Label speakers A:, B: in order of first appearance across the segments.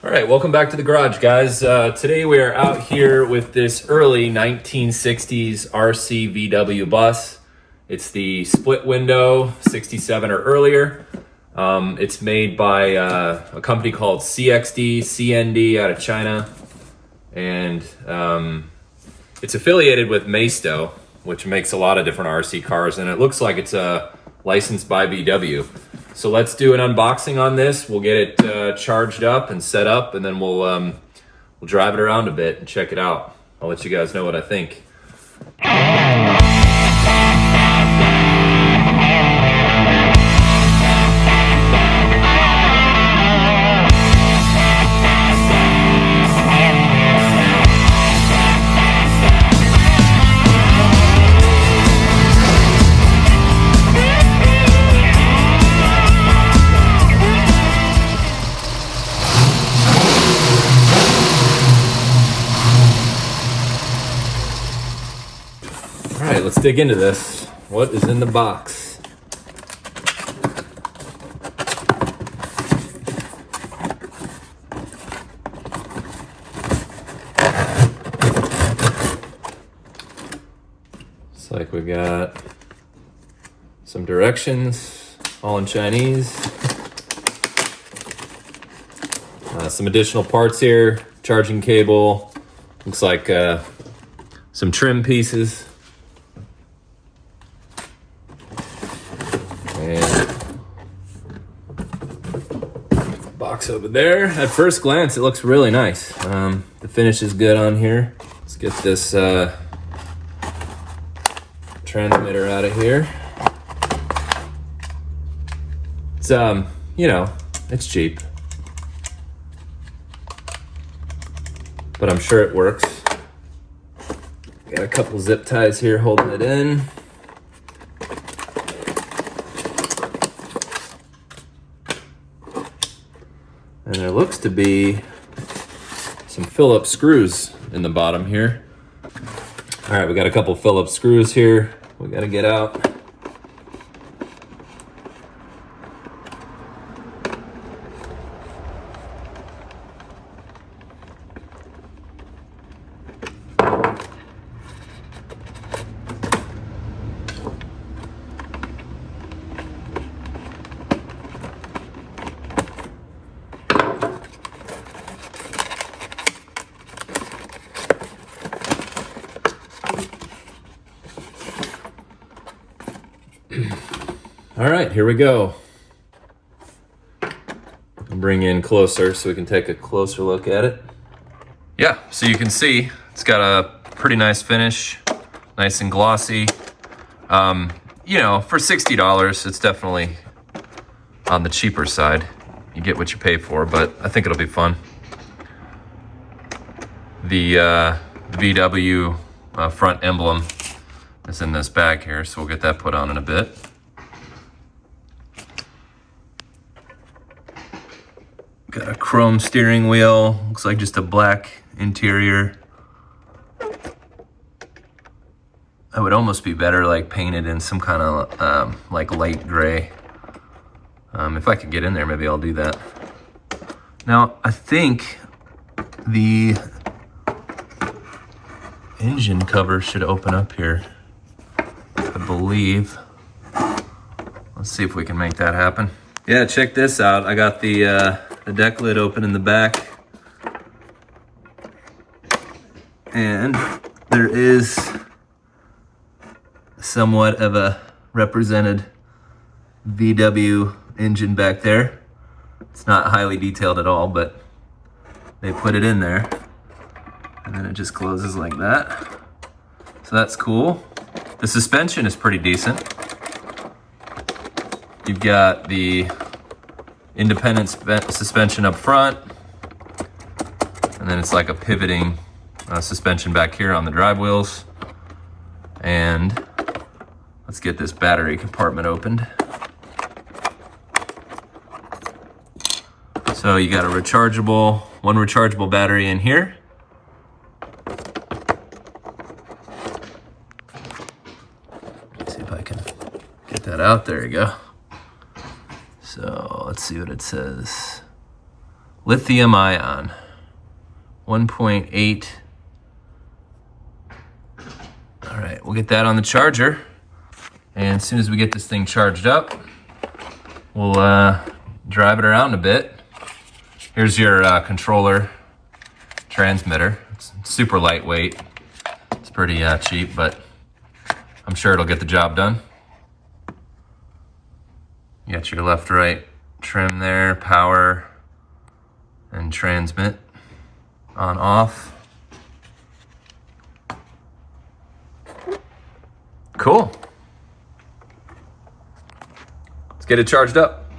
A: All right, welcome back to the garage, guys. Today we are out here with this early 1960s RC VW bus. It's the split window, 67 or earlier. It's made by a company called CXD out of China. And it's affiliated with Maisto, which makes a lot of different RC cars. And it looks like it's licensed by VW. So let's do an unboxing on this. We'll get it charged up and set up, and then we'll drive it around a bit and check it out. I'll let you guys know what I think. All right, let's dig into this. What is in the box? Looks like we got some directions, all in Chinese. Some additional parts here, charging cable. Looks like some trim pieces. Box over there. At first glance, it looks really nice. The finish is good on here. Let's get this transmitter out of here. It's it's cheap, but I'm sure it works. Got a couple zip ties here holding it in. And there looks to be some Phillips screws in the bottom here. All right, we got a couple Phillips screws here we got to get out. All right, here we go. I'll bring in closer so we can take a closer look at it. Yeah, so you can see it's got a pretty nice finish, nice and glossy. For $60, it's definitely on the cheaper side. You get what you pay for, but I think it'll be fun. The VW front emblem is in this bag here, so we'll get that put on in a bit. Got a chrome steering wheel, looks like just a black interior. I would almost be better like painted in some kind of like light gray. If I could get in there, maybe I'll do that. Now, I think the engine cover should open up here, I believe. Let's see if we can make that happen. Yeah, check this out. I got the deck lid open in the back. And there is somewhat of a represented VW engine back there. It's not highly detailed at all, but they put it in there. And then it just closes like that. So that's cool. The suspension is pretty decent. You've got the independent suspension up front, and then it's like a pivoting suspension back here on the drive wheels. And let's get this battery compartment opened. So you got one rechargeable battery in here. Let's see if I can get that out. There you go. So let's see what it says. lithium ion, 1.8. All right, we'll get that on the charger. And as soon as we get this thing charged up, we'll drive it around a bit. Here's your controller transmitter. It's super lightweight. It's pretty cheap, but I'm sure it'll get the job done. You got your left-right trim there, power and transmit on off. Cool. Let's get it charged up.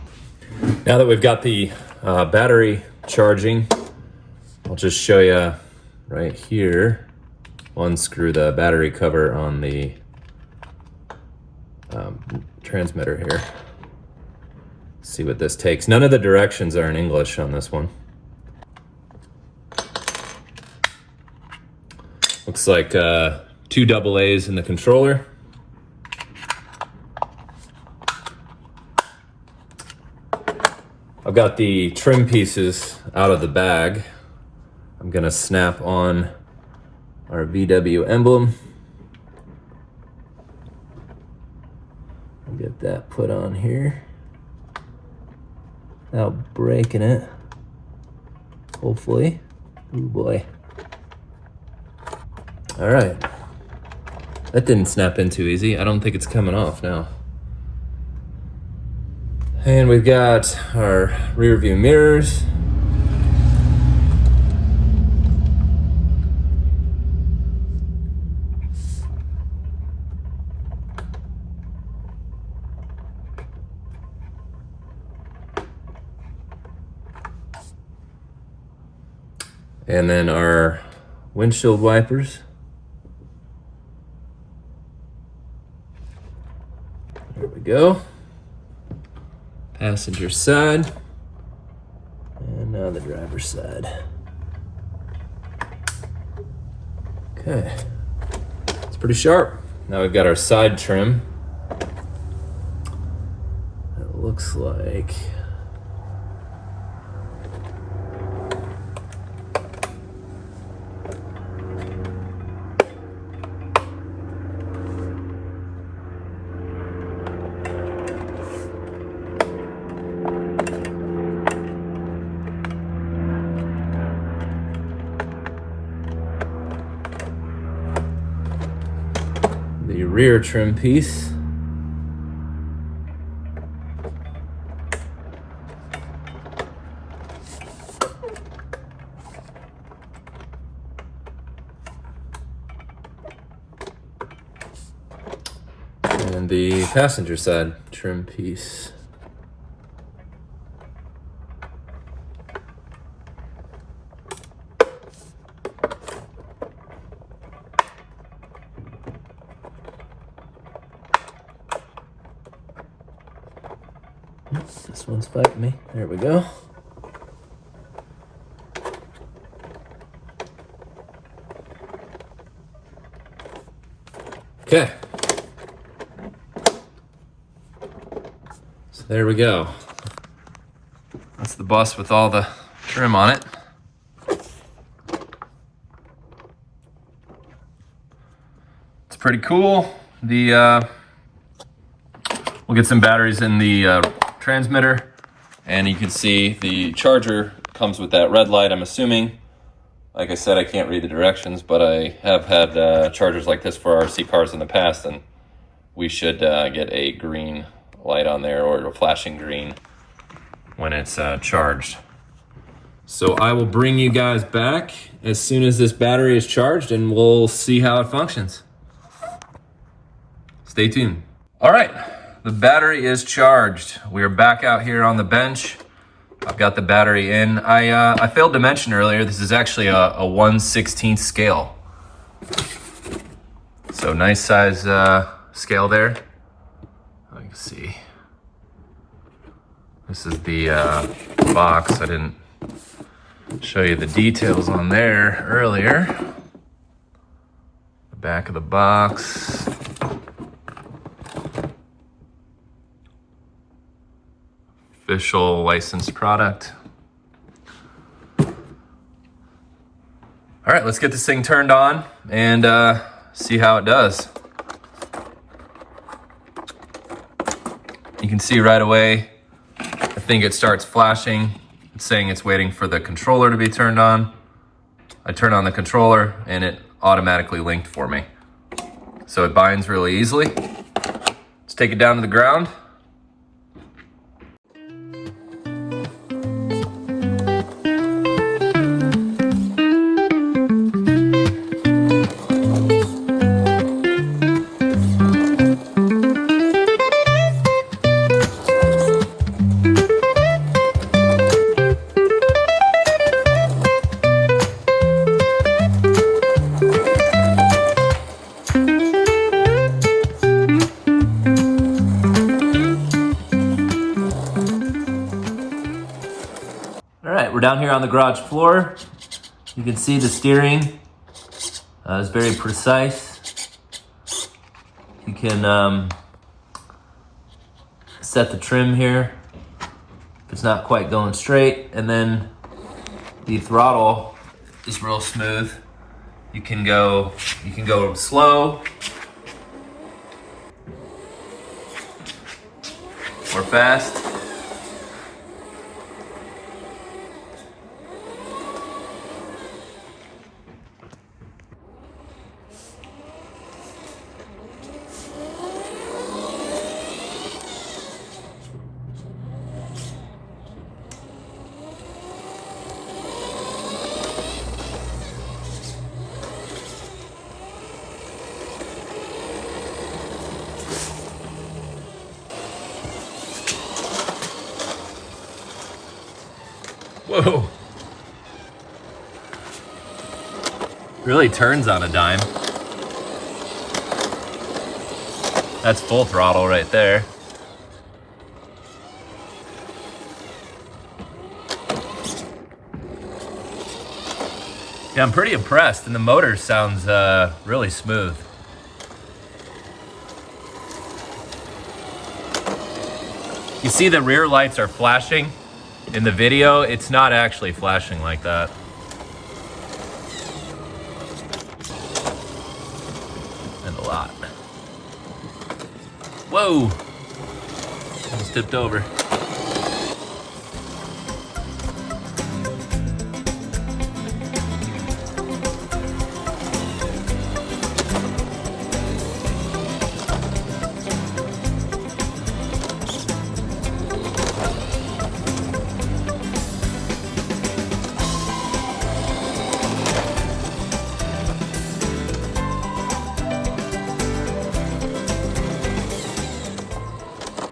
A: Now that we've got the battery charging, I'll just show you right here. Unscrew the battery cover on the transmitter here. See what this takes. None of the directions are in English on this one. Looks like 2 AA's in the controller. I've got the trim pieces out of the bag. I'm gonna snap on our VW emblem. I'll get that put on here without breaking it, hopefully. Oh boy. All right, that didn't snap in too easy. I don't think it's coming off now. And we've got our rear view mirrors. And then our windshield wipers. There we go. Passenger side, and now the driver's side. Okay, it's pretty sharp. Now we've got our side trim. It looks like the rear trim piece. And the passenger side trim piece. This one's fighting me. There we go. Okay. So there we go. That's the bus with all the trim on it. It's pretty cool. We'll get some batteries in the transmitter, and you can see the charger comes with that red light, I'm assuming. Like I said, I can't read the directions, but I have had chargers like this for RC cars in the past, and we should get a green light on there, or a flashing green when it's charged. So I will bring you guys back as soon as this battery is charged, and we'll see how it functions. Stay tuned. All right. The battery is charged. We are back out here on the bench. I've got the battery in. I failed to mention earlier, this is actually a 1/16 scale. So nice size scale there. You can see. This is the box. I didn't show you the details on there earlier. The back of the box. Official licensed product. All right, let's get this thing turned on and see how it does. You can see right away, I think it starts flashing. It's saying it's waiting for the controller to be turned on. I turn on the controller and it automatically linked for me. So it binds really easily. Let's take it down to the ground. All right, we're down here on the garage floor. You can see the steering is very precise. You can set the trim here if it's not quite going straight, and then the throttle is real smooth. You can go slow or fast. Whoa. Really turns on a dime. That's full throttle right there. Yeah, I'm pretty impressed, and the motor sounds really smooth. You see the rear lights are flashing. In the video, it's not actually flashing like that. And a lot. Whoa! Almost tipped over.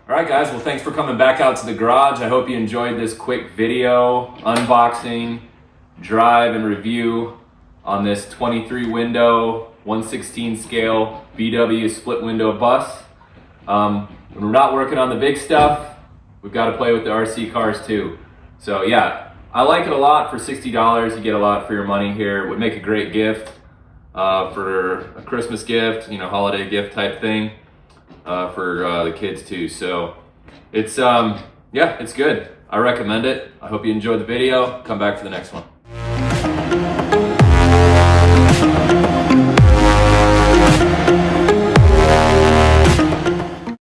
A: All right, guys, well, thanks for coming back out to the garage. I hope you enjoyed this quick video, unboxing, drive, and review on this 23 window, 1/16 scale VW split window bus. When we're not working on the big stuff, we've got to play with the RC cars too. So yeah, I like it a lot. For $60, you get a lot for your money here. It would make a great gift for a Christmas gift, holiday gift type thing. For the kids too. So it's yeah, it's good. I recommend it. I hope you enjoyed the video. Come back for the next one.